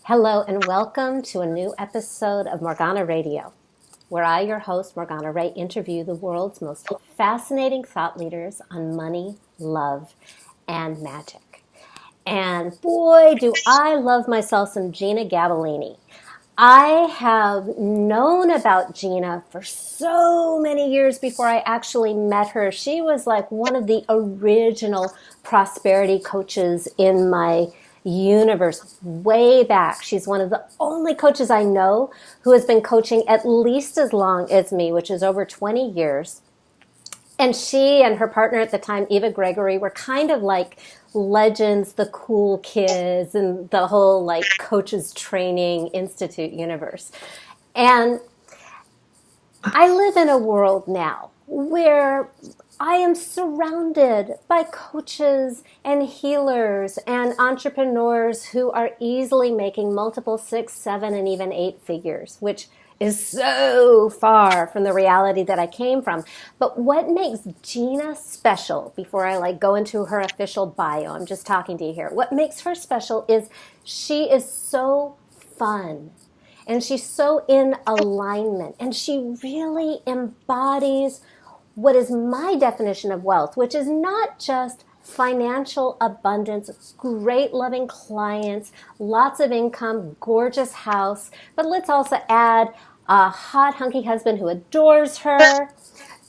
Hello and welcome to a new episode of Morgana Radio, where I, your host, Morgana Ray, interview the world's most fascinating thought leaders on money, love, and magic. And boy, do I love myself some Jeanna Gabellini. I have known about Jeanna for so many years before I actually met her. She was like one of the original prosperity coaches in my universe way back. She's one of the only coaches I know who has been coaching at least as long as me, which is over 20 years. And she and her partner at the time, Eva Gregory, were kind of like legends, the cool kids, and the whole like coaches training institute universe. And I live in a world now where I am surrounded by coaches and healers and entrepreneurs who are easily making multiple 6, 7, and even 8 figures, which is so far from the reality that I came from. But what makes Jeanna special, before I go into her official bio, I'm just talking to you here, what makes her special is she is so fun. And she's so in alignment. And she really embodies what is my definition of wealth, which is not just financial abundance, great loving clients, lots of income, gorgeous house, but let's also add a hot hunky husband who adores her,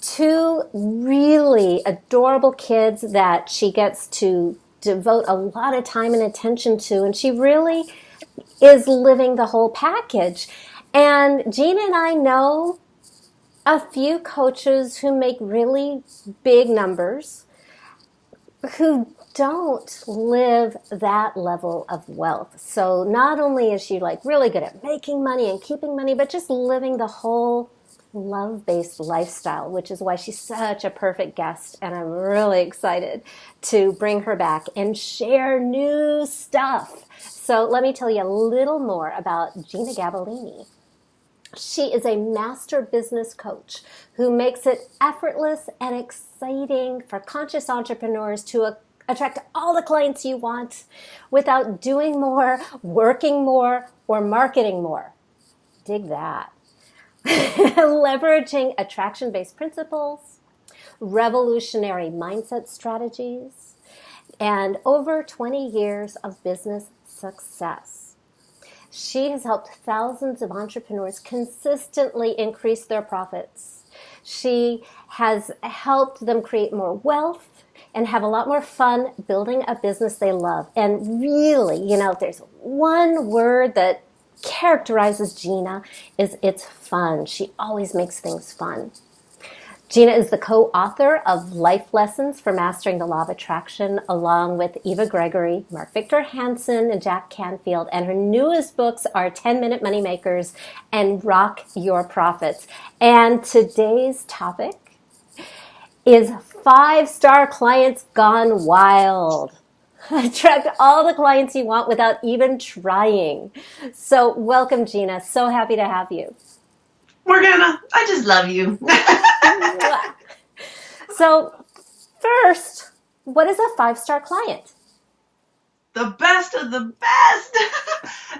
2 really adorable kids that she gets to devote a lot of time and attention to, and she really is living the whole package. And Jeanna and I know a few coaches who make really big numbers who don't live that level of wealth. So not only is she really good at making money and keeping money, but just living the whole love-based lifestyle, which is why she's such a perfect guest. And I'm really excited to bring her back and share new stuff. So let me tell you a little more about Jeanna Gabellini. She is a master business coach who makes it effortless and exciting for conscious entrepreneurs to attract all the clients you want without doing more, working more, or marketing more. Dig that. Leveraging attraction-based principles, revolutionary mindset strategies, and over 20 years of business success. She has helped thousands of entrepreneurs consistently increase their profits. She has helped them create more wealth and have a lot more fun building a business they love. And really, if there's one word that characterizes Jeanna, is it's fun. She always makes things fun. Jeanna is the co-author of Life Lessons for Mastering the Law of Attraction, along with Eva Gregory, Mark Victor Hansen, and Jack Canfield. And her newest books are 10-Minute Moneymakers and Rock Your Profits. And today's topic is 5-star clients gone wild. Attract all the clients you want without even trying. So welcome, Jeanna. So happy to have you. Morgana, I just love you. So first, what is a 5-star client? The best of the best.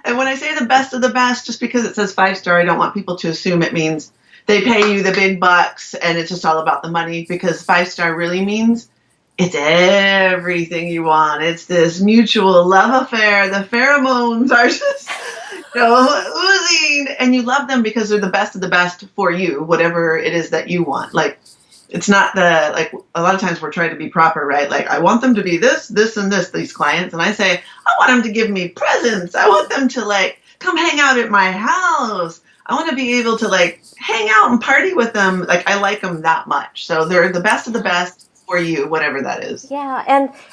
And when I say the best of the best, just because it says 5-star, I don't want people to assume it means they pay you the big bucks and it's just all about the money, because 5-star really means it's everything you want. It's this mutual love affair. The pheromones are just oozing, and you love them because they're the best of the best for you, whatever it is that you want. It's not a lot of times we're trying to be proper, right? I want them to be this, this, and this, these clients. And I say, I want them to give me presents. I want them to come hang out at my house. I want to be able to hang out and party with them. I like them that much. So they're the best of the best for you, whatever that is. Yeah.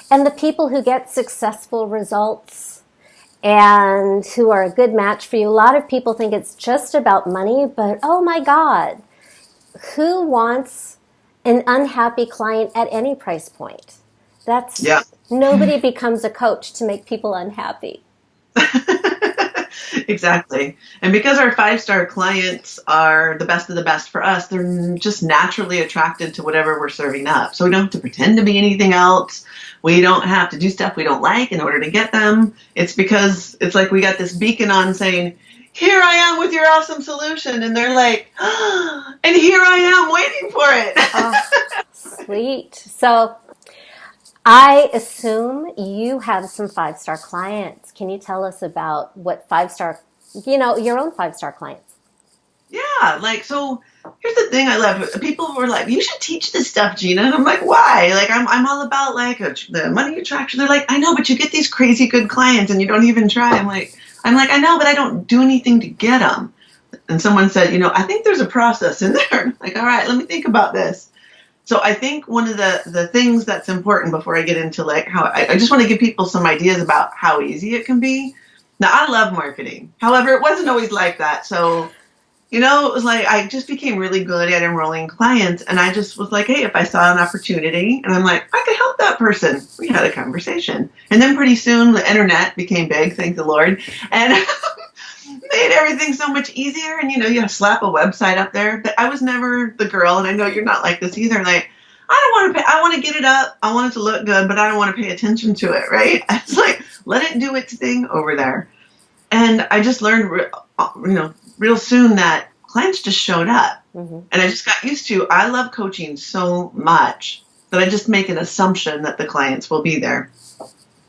And the people who get successful results and who are a good match for you, a lot of people think it's just about money, but oh my God, who wants an unhappy client at any price point? Nobody becomes a coach to make people unhappy. Exactly. And because our 5-star clients are the best of the best for us, they're just naturally attracted to whatever we're serving up. So we don't have to pretend to be anything else. We don't have to do stuff we don't like in order to get them. It's because it's like we got this beacon on saying, here I am with your awesome solution. And they're like, oh, and here I am waiting for it. Oh, sweet. So I assume you have some 5-star clients. Can you tell us about what 5-star, your own 5-star clients? Yeah, so here's the thing I love. People were like, you should teach this stuff, Jeanna. And I'm like, why? I'm all about the money attraction. They're like, I know, but you get these crazy good clients and you don't even try. I'm like, I know, but I don't do anything to get them. And someone said, I think there's a process in there. I'm like, all right, let me think about this. So I think one of the things that's important before I get into how I just want to give people some ideas about how easy it can be. Now, I love marketing. However, it wasn't always like that. So it was I just became really good at enrolling clients. And I just was like, hey, if I saw an opportunity and I'm like, I could help that person. We had a conversation. And then pretty soon the internet became big, thank the Lord, and made everything so much easier. And, you slap a website up there. But I was never the girl. And I know you're not like this either. I don't want to pay. I want to get it up. I want it to look good, but I don't want to pay attention to it. Right. It's let it do its thing over there. And I just learned, real soon that clients just showed up. Mm-hmm. And I just got used to, I love coaching so much that I just make an assumption that the clients will be there.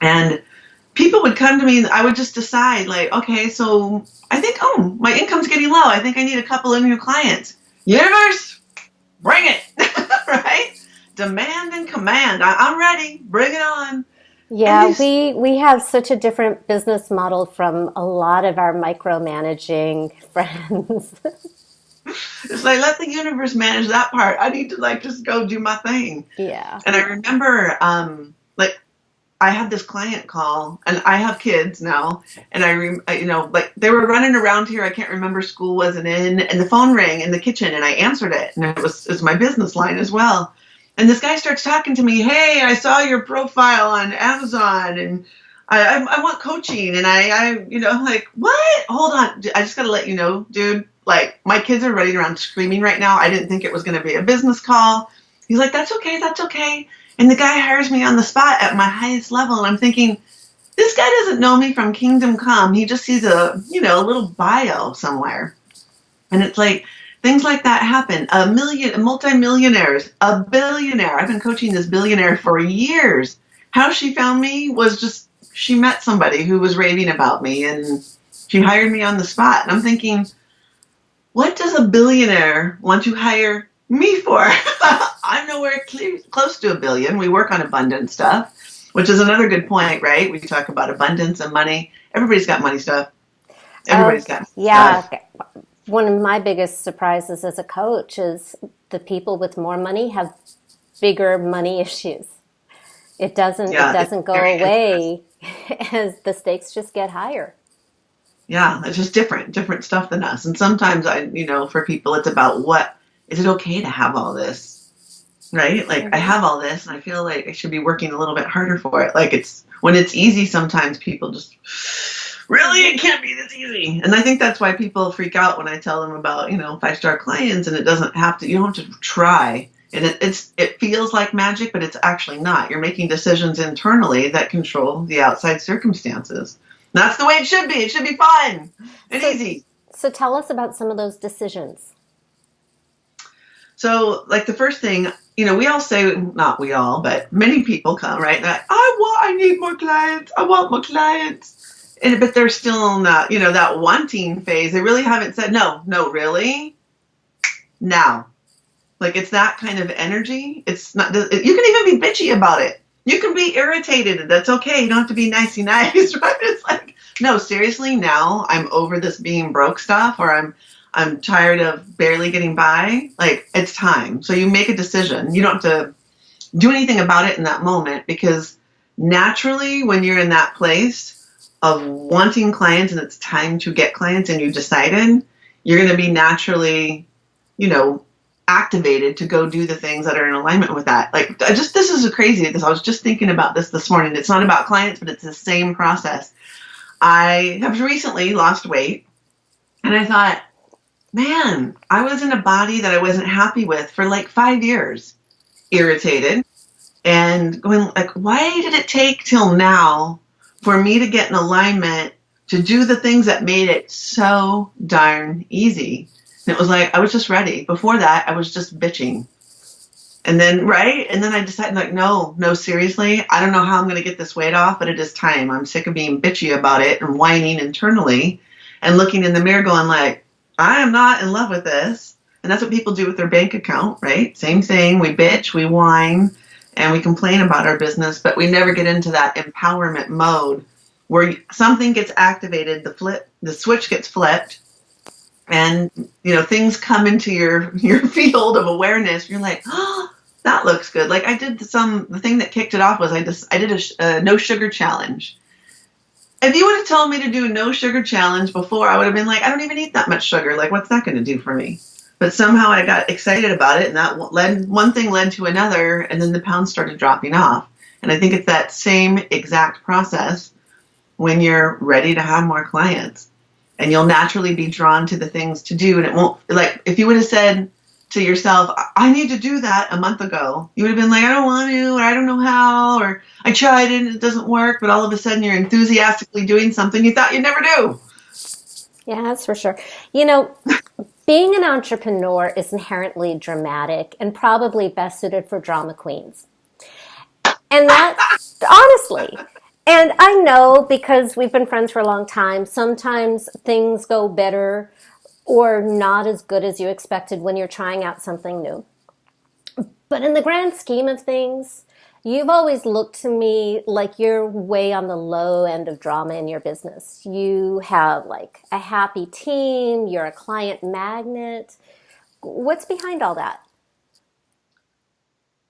And people would come to me and I would just decide okay, so I think, my income's getting low. I think I need a couple of new clients. Universe, bring it, right? Demand and command. I'm ready. Bring it on. Yeah, we have such a different business model from a lot of our micromanaging friends. It's let the universe manage that part. I need to just go do my thing. Yeah. And I remember I had this client call, and I have kids now, and they were running around here. I can't remember, school wasn't in, and the phone rang in the kitchen, and I answered it, and it was my business line as well. And this guy starts talking to me. Hey, I saw your profile on Amazon, and I want coaching. And I'm like, what? Hold on. I just got to let you know, dude, my kids are running around screaming right now. I didn't think it was going to be a business call. He's like, that's okay. That's okay. And the guy hires me on the spot at my highest level. And I'm thinking, this guy doesn't know me from Kingdom Come. He just sees a little bio somewhere. And it's things like that happen. Multi-millionaires, a billionaire. I've been coaching this billionaire for years. How she found me was just, she met somebody who was raving about me and she hired me on the spot. And I'm thinking, what does a billionaire want to hire me for? I'm nowhere close to $1 billion. We work on abundant stuff, which is another good point, right? We talk about abundance and money. Everybody's got money stuff. Everybody's got stuff. One of my biggest surprises as a coach is the people with more money have bigger money issues. It doesn't go away as the stakes just get higher. Yeah, it's just different stuff than us. And sometimes for people, it's about is it okay to have all this? Right? Mm-hmm. I have all this and I feel like I should be working a little bit harder for it. When it's easy, sometimes people just, really, it can't be this easy. And I think that's why people freak out when I tell them about, 5-star clients, and you don't have to try. And it feels like magic, but it's actually not. You're making decisions internally that control the outside circumstances. That's the way it should be. It should be fun and easy. So tell us about some of those decisions. So, the first thing, we all say, not we all, but many people come, right? They're like, I need more clients. I want more clients. But they're still not, that wanting phase. They really haven't said, no, really? Now. It's that kind of energy. It's not, you can even be bitchy about it. You can be irritated. That's okay. You don't have to be nicey nice, right? It's no, seriously, now I'm over this being broke stuff, or I'm tired of barely getting by. It's time. So you make a decision. You don't have to do anything about it in that moment, because naturally when you're in that place of wanting clients and it's time to get clients and you decided, you're going to be naturally, activated to go do the things that are in alignment with that. This is crazy because I was just thinking about this morning. It's not about clients, but it's the same process. I have recently lost weight, and I thought, man, I was in a body that I wasn't happy with for like 5 years, irritated, and going like, why did it take till now for me to get in alignment to do the things that made it so darn easy? And it was like, I was just ready. Before that, I was just bitching. And then, right? And then I decided, like, no, seriously, I don't know how I'm going to get this weight off, but it is time. I'm sick of being bitchy about it and whining internally and looking in the mirror going like, I am not in love with this. And that's what people do with their bank account, right? Same thing. We bitch, we whine, and we complain about our business, but we never get into that empowerment mode where something gets activated, the switch gets flipped, and things come into your field of awareness. You're like, oh, that looks good. Like the thing that kicked it off was I did a no sugar challenge. If you would have told me to do a no sugar challenge before, I would have been like, I don't even eat that much sugar. Like, what's that going to do for me? But somehow I got excited about it, and that one thing led to another, and then the pounds started dropping off. And I think it's that same exact process when you're ready to have more clients. And you'll naturally be drawn to the things to do. And it won't, like, if you would have said to yourself, I need to do that a month ago, you would have been like, I don't want to, or I don't know how, or I tried it and it doesn't work. But all of a sudden you're enthusiastically doing something you thought you'd never do. Yeah, that's for sure. Being an entrepreneur is inherently dramatic and probably best suited for drama queens. And that's honestly. And I know, because we've been friends for a long time, sometimes things go better or not as good as you expected when you're trying out something new. But in the grand scheme of things, you've always looked to me like you're way on the low end of drama in your business. You have like a happy team, you're a client magnet. What's behind all that?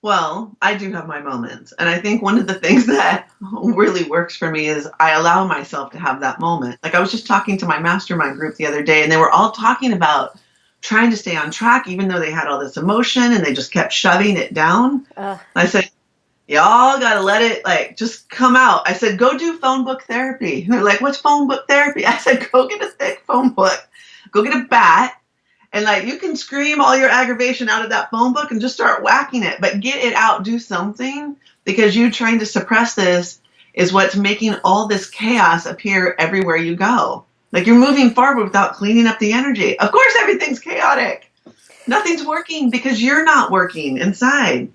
Well, I do have my moments. And I think one of the things that really works for me is I allow myself to have that moment. Like, I was just talking to my mastermind group the other day, and they were all talking about trying to stay on track, even though they had all this emotion and they just kept shoving it down. I said, y'all got to let it just come out. I said, go do phone book therapy. And they're like, what's phone book therapy? I said, go get a thick phone book, go get a bat. And you can scream all your aggravation out of that phone book and just start whacking it, but get it out, do something, because you trying to suppress this is what's making all this chaos appear everywhere you go. Like, you're moving forward without cleaning up the energy. Of course, everything's chaotic. Nothing's working because you're not working inside.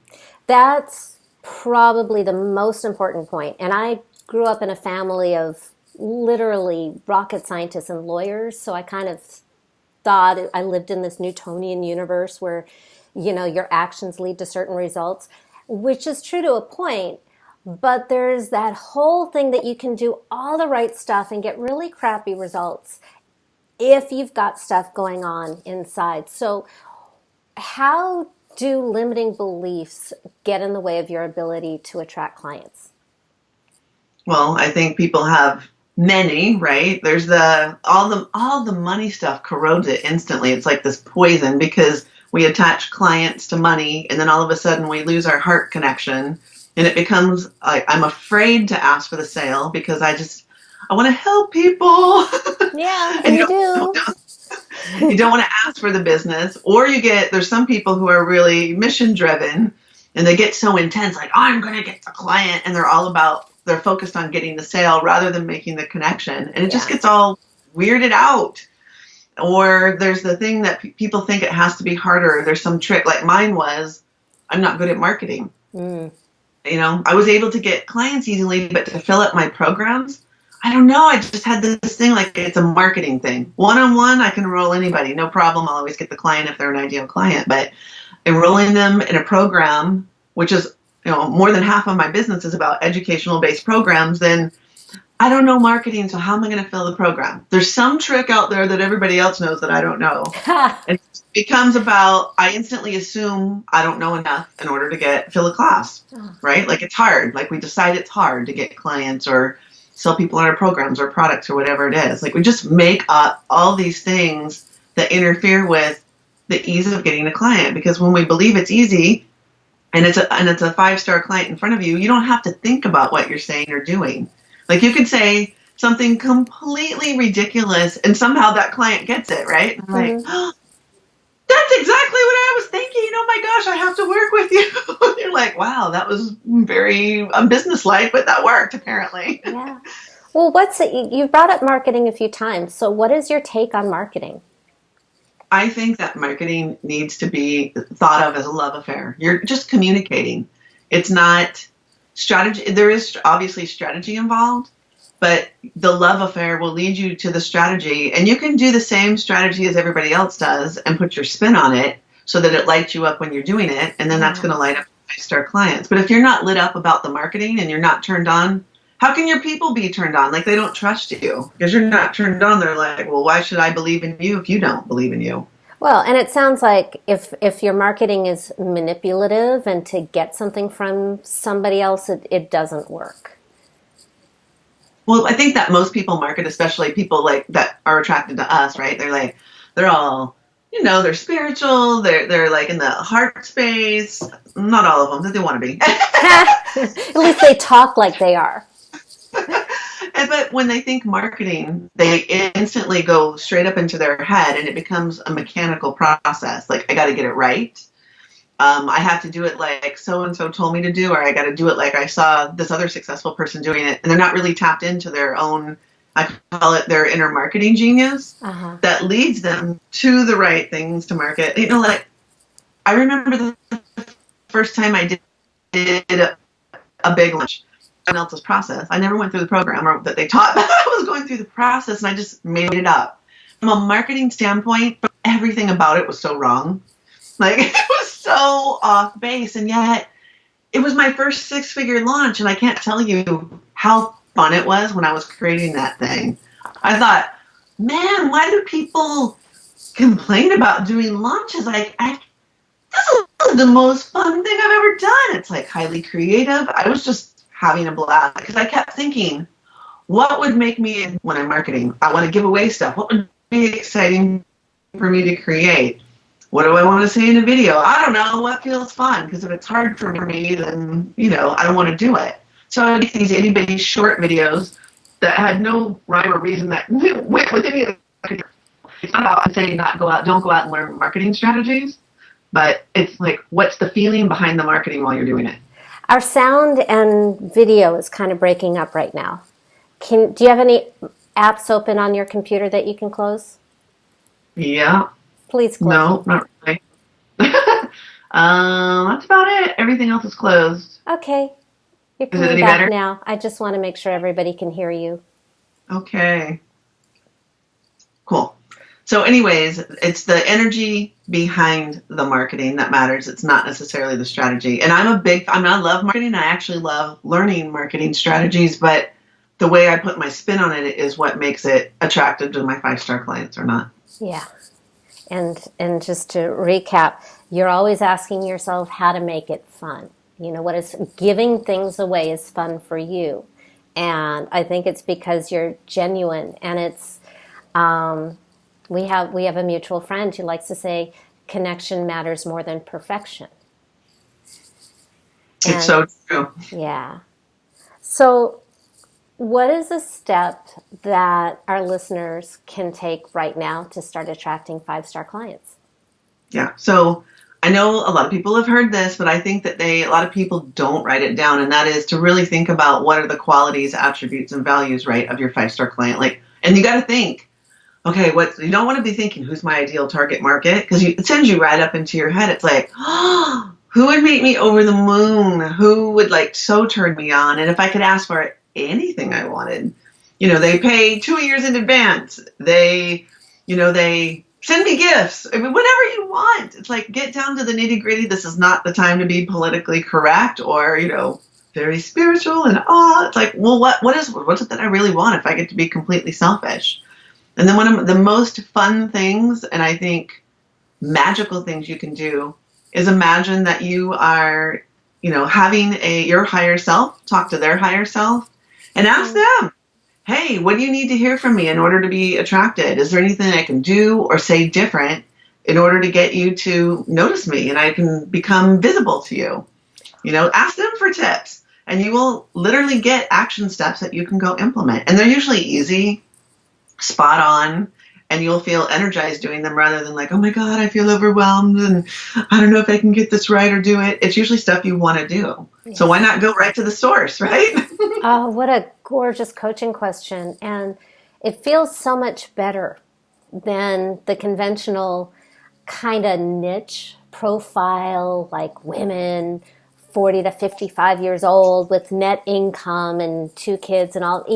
That's probably the most important point. And I grew up in a family of literally rocket scientists and lawyers, so I kind of thought I lived in this Newtonian universe where, your actions lead to certain results, which is true to a point. But there's that whole thing that you can do all the right stuff and get really crappy results if you've got stuff going on inside. So how do limiting beliefs get in the way of your ability to attract clients? Well, I think people have many, right? There's all the money stuff corrodes it instantly. It's like this poison because we attach clients to money, and then all of a sudden we lose our heart connection, and it becomes like, I'm afraid to ask for the sale because I want to help people. Yeah, and you do. You don't want to ask for the business, or there's some people who are really mission driven and they get so intense, like, I'm going to get the client, and they're focused on getting the sale rather than making the connection. And it just gets all weirded out. Or there's the thing that people think it has to be harder. There's some trick, like mine was, I'm not good at marketing. I was able to get clients easily, but to fill up my programs, I don't know. I just had this thing, like it's a marketing thing. One-on-one, I can enroll anybody. No problem. I'll always get the client if they're an ideal client. But enrolling them in a program, which is, more than half of my business is about educational-based programs, then I don't know marketing, so how am I going to fill the program? There's some trick out there that everybody else knows that I don't know. It becomes about, I instantly assume I don't know enough in order to fill a class, right? Like, it's hard. Like, we decide it's hard to get clients or sell people in our programs or products or whatever it is. Like, we just make up all these things that interfere with the ease of getting a client, because when we believe it's easy, and it's a 5-star client in front of you, you don't have to think about what you're saying or doing. Like, you could say something completely ridiculous, and somehow that client gets it, right? And I'm like, oh, that's exactly what I was thinking. Oh my gosh, I have to work with you. You're like, wow, that was very unbusinesslike, but that worked apparently. Yeah. Well, you've brought up marketing a few times. So what is your take on marketing? I think that marketing needs to be thought of as a love affair. You're just communicating. It's not strategy. There is obviously strategy involved, but the love affair will lead you to the strategy. And you can do the same strategy as everybody else does and put your spin on it so that it lights you up when you're doing it. And then that's going to light up 5-star clients. But if you're not lit up about the marketing and you're not turned on, how can your people be turned on? Like, they don't trust you because you're not turned on. They're like, well, why should I believe in you if you don't believe in you? Well, and it sounds like if your marketing is manipulative and to get something from somebody else, it doesn't work. Well, I think that most people market, especially people like that are attracted to us, right? They're all, they're spiritual. They're like in the heart space. Not all of them, but they want to be. At least they talk like they are. But when they think marketing, they instantly go straight up into their head, and it becomes a mechanical process. Like, I got to get it right. I have to do it like so-and-so told me to do, or I got to do it like I saw this other successful person doing it. And they're not really tapped into their own, I call it their inner marketing genius, that leads them to the right things to market. Like, I remember the first time I did a big launch. Someone else's process. I never went through the program or that they taught, but I was going through the process and I just made it up. From a marketing standpoint, everything about it was so wrong. Like, it was so off base, and yet it was my first 6-figure launch, and I can't tell you how fun it was when I was creating that thing. I thought, man, why do people complain about doing launches? This is the most fun thing I've ever done. It's like highly creative. I was just having a blast because I kept thinking, what would make me, when I'm marketing, I want to give away stuff. What would be exciting for me to create? What do I want to say in a video? I don't know. What feels fun? Because if it's hard for me, then, I don't want to do it. So I make these itty-bitty short videos that had no rhyme or reason that went with any of the. It's not about saying don't go out and learn marketing strategies, but it's like, what's the feeling behind the marketing while you're doing it? Our sound and video is kind of breaking up right now. Do you have any apps open on your computer that you can close? Yeah. Please close. No, not really. That's about it. Everything else is closed. Okay. You're coming back better now. I just want to make sure everybody can hear you. Okay. Cool. So anyways, it's the energy behind the marketing that matters. It's not necessarily the strategy. And I love marketing. I actually love learning marketing strategies, but the way I put my spin on it is what makes it attractive to my 5-star clients or not. Yeah. And just to recap, you're always asking yourself how to make it fun. What is giving things away is fun for you. And I think it's because you're genuine, and it's, we have a mutual friend who likes to say connection matters more than perfection. It's so true. Yeah. So what is a step that our listeners can take right now to start attracting 5-star clients? Yeah. So I know a lot of people have heard this, but I think that a lot of people don't write it down. And that is to really think about what are the qualities, attributes, and values, right, of your 5-star client. And you got to think, okay, you don't want to be thinking, who's my ideal target market? Because it sends you right up into your head. It's like, who would make me over the moon? Who would so turn me on? And if I could ask for anything I wanted, they pay 2 years in advance. They send me gifts. I mean, whatever you want. It's like, get down to the nitty gritty. This is not the time to be politically correct or, very spiritual and it's like, well, what's it that I really want if I get to be completely selfish? And then one of the most fun things, and I think magical things you can do, is imagine that you are, having your higher self talk to their higher self and ask them, hey, what do you need to hear from me in order to be attracted? Is there anything I can do or say different in order to get you to notice me and I can become visible to you? Ask them for tips. and you will literally get action steps that you can go implement. And they're usually easy, spot on, and you'll feel energized doing them rather than like, oh my God, I feel overwhelmed and I don't know if I can get this right or do it. It's usually stuff you want to do. Yes. So why not go right to the source, right? Oh, what a gorgeous coaching question. And it feels so much better than the conventional kind of niche profile, like women 40 to 55 years old with net income and 2 kids and all,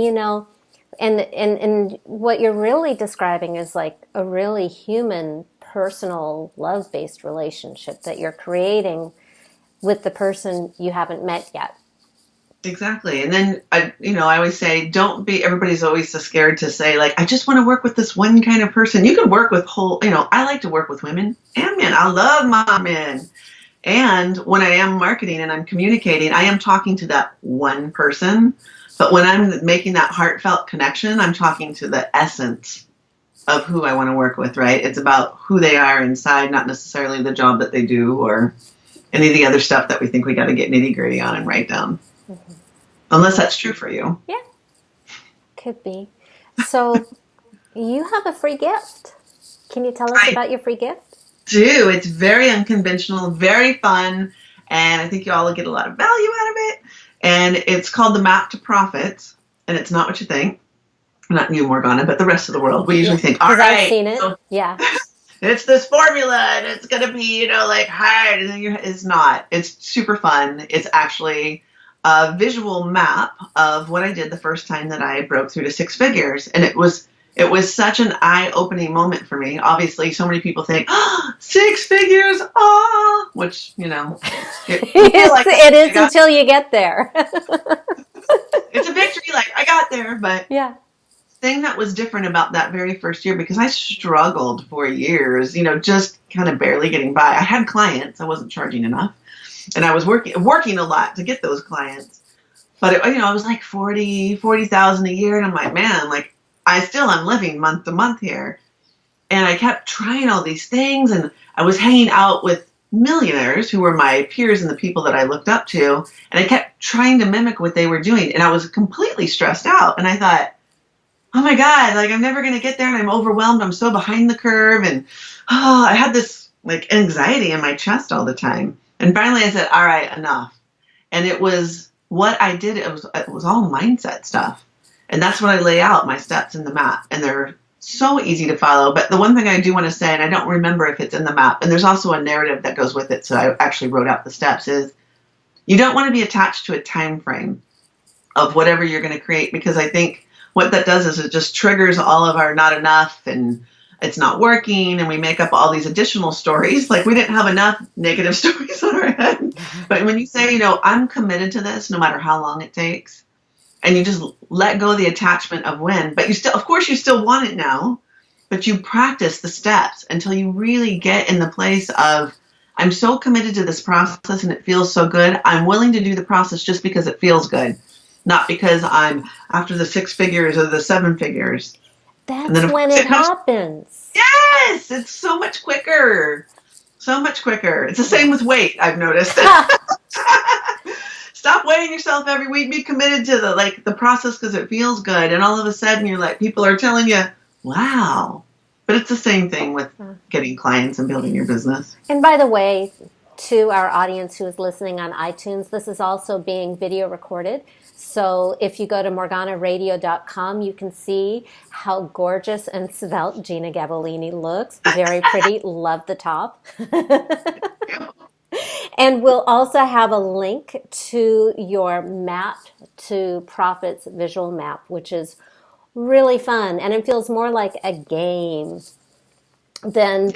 and what you're really describing is like a really human, personal, love-based relationship that you're creating with the person you haven't met yet. Exactly. And then, I always say, everybody's always so scared to say, like, I just want to work with this one kind of person. You can work with I like to work with women and men. I love my men. And when I am marketing and I'm communicating, I am talking to that one person. But when I'm making that heartfelt connection, I'm talking to the essence of who I want to work with, right? It's about who they are inside, not necessarily the job that they do or any of the other stuff that we think we got to get nitty gritty on and write down. Mm-hmm. Unless that's true for you. Yeah, could be. So you have a free gift. Can you tell us about your free gift? Do. It's very unconventional, very fun, and I think you all will get a lot of value out of it. And it's called the Map to Profits, and it's not what you think. Not you, Morgana, but the rest of the world. We usually think, all right. I've seen it. So yeah. It's this formula, and it's going to be, like hard. And then it's not. It's super fun. It's actually a visual map of what I did the first time that I broke through to 6 figures. And it was such an eye-opening moment for me. Obviously, so many people think, 6 figures, which, it is until you get there. It's a victory, like, I got there, but yeah. Thing that was different about that very first year, because I struggled for years, just kind of barely getting by. I had clients, I wasn't charging enough, and I was working a lot to get those clients. But I was like 40,000 a year, and I'm like, man, like I'm living month to month here. And I kept trying all these things, and I was hanging out with millionaires who were my peers and the people that I looked up to, and I kept trying to mimic what they were doing, and I was completely stressed out. And I thought, oh my God, like I'm never going to get there, and I'm overwhelmed. I'm so behind the curve, and I had this like anxiety in my chest all the time. And finally I said, all right, enough. And it was what I did. It was all mindset stuff. And that's what I lay out, my steps in the map. And they're so easy to follow. But the one thing I do want to say, and I don't remember if it's in the map, and there's also a narrative that goes with it, so I actually wrote out the steps, is you don't want to be attached to a time frame of whatever you're going to create, because I think what that does is it just triggers all of our not enough and it's not working, and we make up all these additional stories. Like we didn't have enough negative stories on our head. But when you say, I'm committed to this no matter how long it takes, and you just let go of the attachment of when, but you still want it now, but you practice the steps until you really get in the place of, I'm so committed to this process and it feels so good. I'm willing to do the process just because it feels good, not because I'm after the 6 figures or the 7 figures. That's when it happens. Yes, it's so much quicker. So much quicker. It's the same with weight, I've noticed. Stop weighing yourself every week. Be committed to the process because it feels good. And all of a sudden you're like, people are telling you, wow. But it's the same thing with getting clients and building your business. And by the way, to our audience who is listening on iTunes, this is also being video recorded. So if you go to morganaradio.com, you can see how gorgeous and svelte Jeanna Gabellini looks. Very pretty. Love the top. And we'll also have a link to your Map to Profits visual map, which is really fun. And it feels more like a game than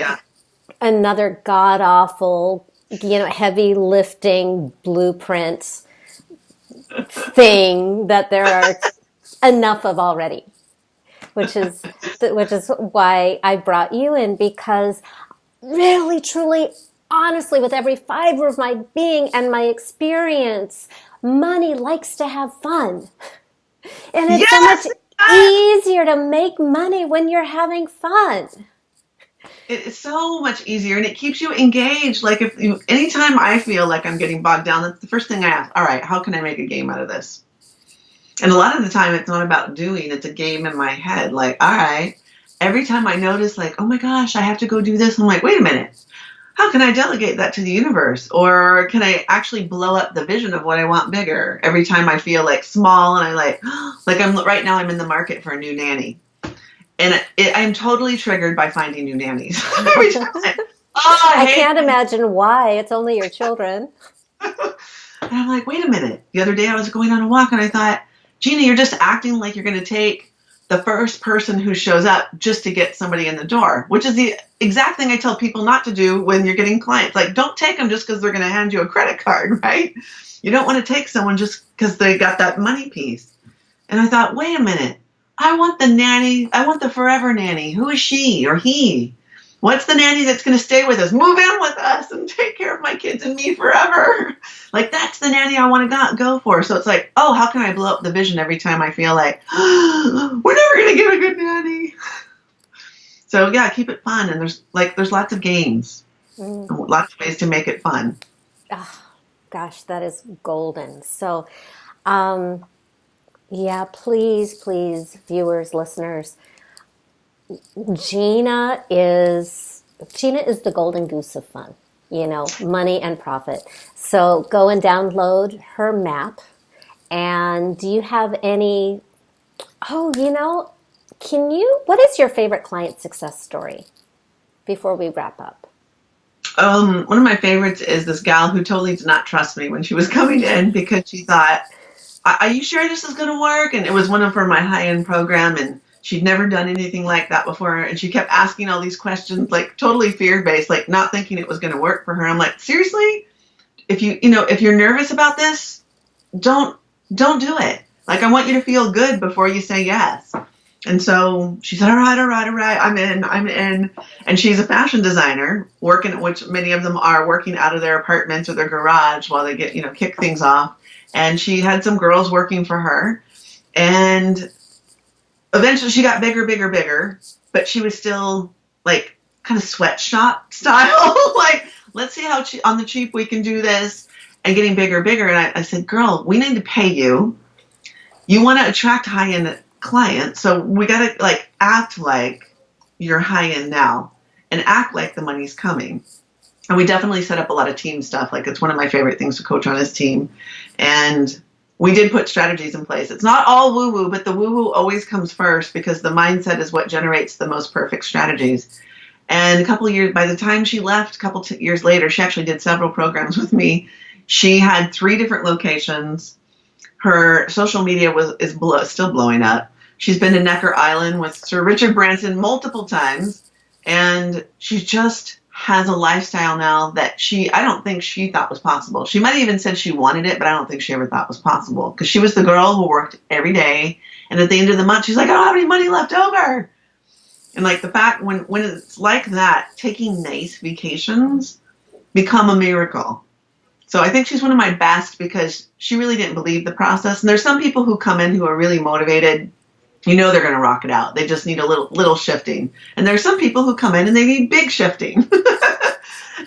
another god-awful, heavy lifting blueprints thing that there are enough of already, which is why I brought you in, because really, truly, honestly, with every fiber of my being and my experience, money likes to have fun. And it's so much easier to make money when you're having fun. It's so much easier, and it keeps you engaged. Like anytime I feel like I'm getting bogged down, that's the first thing I ask. All right, how can I make a game out of this? And a lot of the time, it's not about doing. It's a game in my head. Like, all right, every time I notice, like, oh my gosh, I have to go do this. I'm like, wait a minute. How can I delegate that to the universe? Or can I actually blow up the vision of what I want bigger? Every time I feel like small and I like right now I'm in the market for a new nanny. And I'm totally triggered by finding new nannies. Every time. I can't imagine why. It's only your children. And I'm like, wait a minute. The other day I was going on a walk and I thought, Jeanna, you're just acting like you're going to take the first person who shows up just to get somebody in the door, which is the exact thing I tell people not to do when you're getting clients. Like, don't take them just because they're going to hand you a credit card, right? You don't want to take someone just because they got that money piece. And I thought, wait a minute. I want the nanny. I want the forever nanny. Who is she or he? What's the nanny that's going to stay with us, move in with us, and take care of my kids and me forever? Like, that's the nanny I want to go for. So it's like, oh, how can I blow up the vision every time I feel like, we're never going to get a good nanny? So, yeah, keep it fun. And there's lots of games, lots of ways to make it fun. Oh, gosh, that is golden. So, yeah, please, viewers, listeners, Jeanna is the golden goose of fun, money and profit. So go and download her map. And do you have any, what is your favorite client success story before we wrap up? One of my favorites is this gal who totally did not trust me when she was coming in because she thought, are you sure this is going to work? And it was one of my high-end program, and she'd never done anything like that before, and she kept asking all these questions, like totally fear-based, like not thinking it was going to work for her. I'm like, seriously? If you're nervous about this, don't do it. Like, I want you to feel good before you say yes. And so she said, all right, I'm in. And she's a fashion designer, which many of them are working out of their apartment or their garage while they get, kick things off. And she had some girls working for her, and eventually she got bigger, but she was still like kind of sweatshop style. Like, let's see how on the cheap we can do this, and getting bigger. And I said, girl, we need to pay you. You want to attract high-end clients. So we got to act like you're high-end now and act like the money's coming. And we definitely set up a lot of team stuff. Like, it's one of my favorite things to coach on this team. And we did put strategies in place. It's not all woo-woo, but the woo-woo always comes first because the mindset is what generates the most perfect strategies. And a couple of years, by the time she left, years later, she actually did several programs with me. She had 3 different locations. Her social media is still blowing up. She's been to Necker Island with Sir Richard Branson multiple times. And she just has a lifestyle now that I don't think she thought was possible. She might have even said she wanted it, but I don't think she ever thought was possible, because she was the girl who worked every day, and at the end of the month she's like, I don't have any money left over. And like, the fact when it's like that, taking nice vacations become a miracle. So I think she's one of my best because she really didn't believe the process. And there's some people who come in who are really motivated. They're going to rock it out. They just need a little shifting. And there's some people who come in and they need big shifting.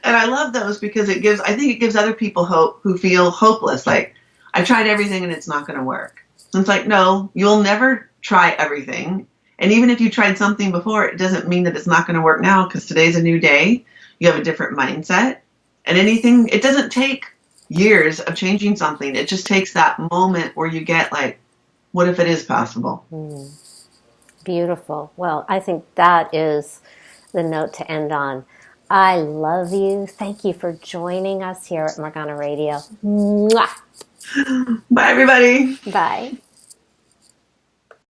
And I love those because I think it gives other people hope who feel hopeless. Like, I tried everything and it's not going to work. And it's like, no, you'll never try everything. And even if you tried something before, it doesn't mean that it's not going to work now, because today's a new day. You have a different mindset. And it doesn't take years of changing something. It just takes that moment where you get like, what if it is possible? Beautiful. Well, I think that is the note to end on. I love you. Thank you for joining us here at Morgana Radio. Mwah! Bye, everybody. Bye.